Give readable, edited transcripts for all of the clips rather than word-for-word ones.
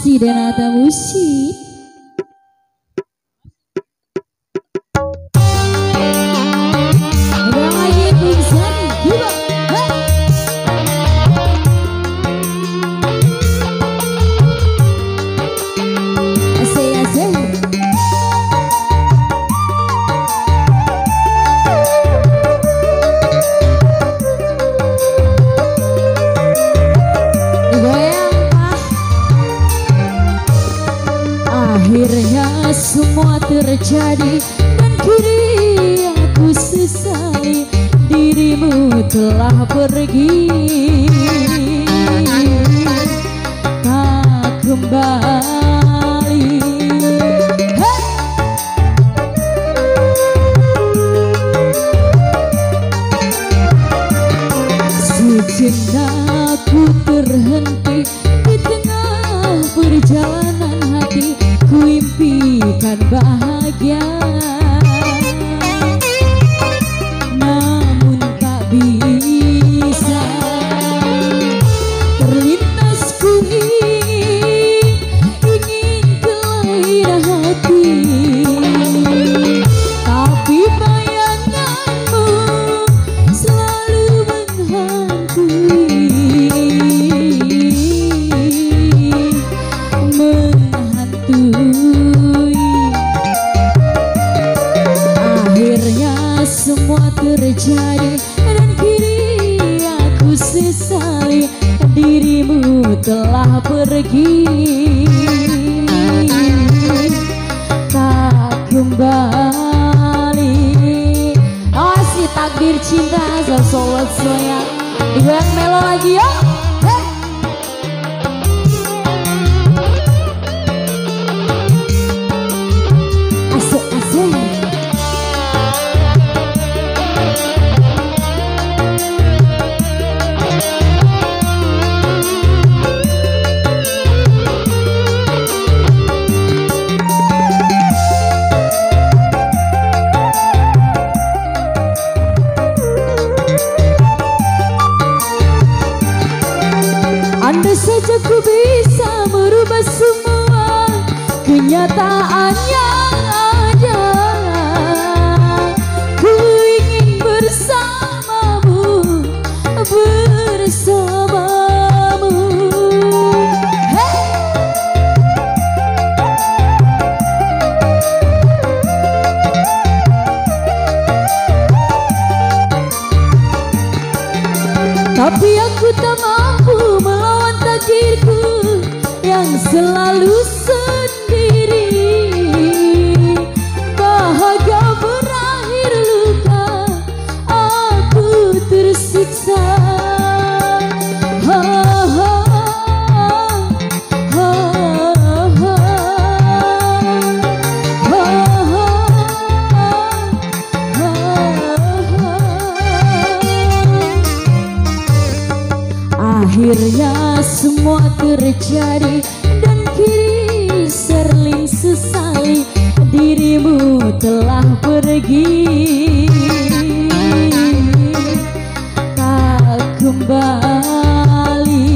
Masih Denata Musik. Udah lagi pingsan, gila. Asik. Akhirnya semua terjadi dan kini aku sesali dirimu telah pergi tak kembali. Hey! Sejenak aku terhenti di tengah perjalanan hati. Ku impikan bahagia, namun tak bisa terlintas. Ku ingin kelahir hati, tapi bayanganmu selalu menghantui. Akhirnya semua terjadi dan kini aku sesali dirimu telah pergi tak kembali. Oh si takdir cinta sobat semuanya digoyang melo lagi ya. Andai saja ku bisa merubah semua kenyataan yang ada, ku ingin bersamamu, bersamamu. Hey! Tapi aku tak mampu melawan takdirku yang selalu sendiri. Bahagia berakhir luka, aku tersiksa. Ha, ha, ha, ha, akhirnya semua terjadi dan kini serling sesali dirimu telah pergi tak kembali.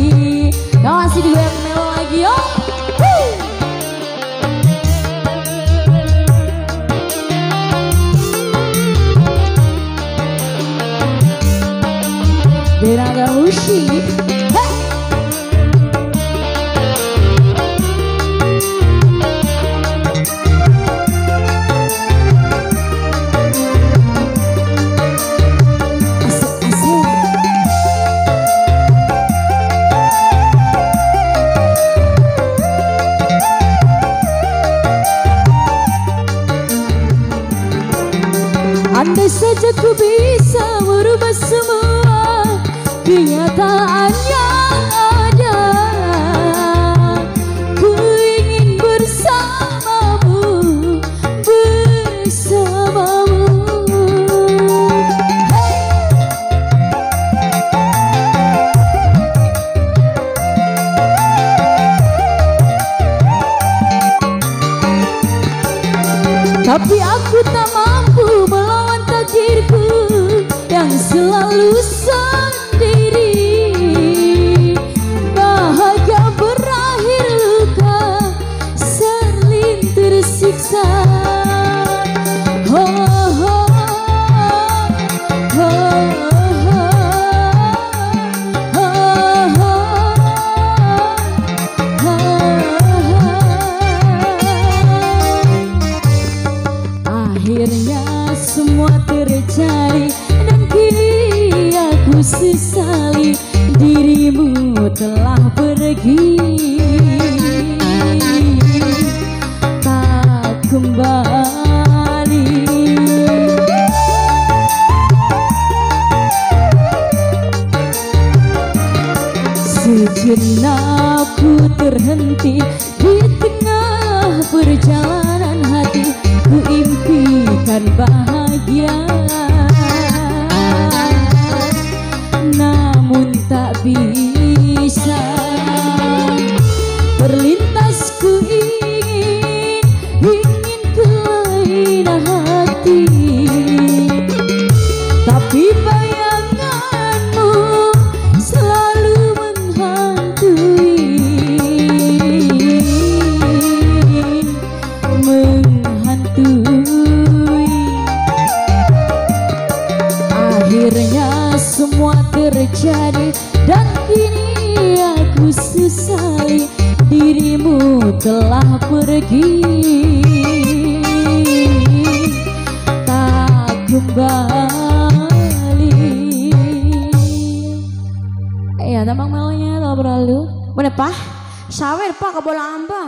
Masih digoyang melo lagi yo. Denata Musik. Andai saja ku bisa merubah semua kenyataan susah. Oh, oh, oh, akhirnya semua terjadi dan kini aku sesali dirimu telah pergi tak kembali. Sejenak ku terhenti di tengah perjalanan hati, ku impikan bahagia, namun tak bisa terlintas. Ku ingin kelainan hati, tapi bayanganmu selalu menghantui. Akhirnya semua terjadi dan kini aku sesali dirimu telah pergi tak kembali. Ya tamang malnya lo berlalu menepah sawer pak ke bola amba.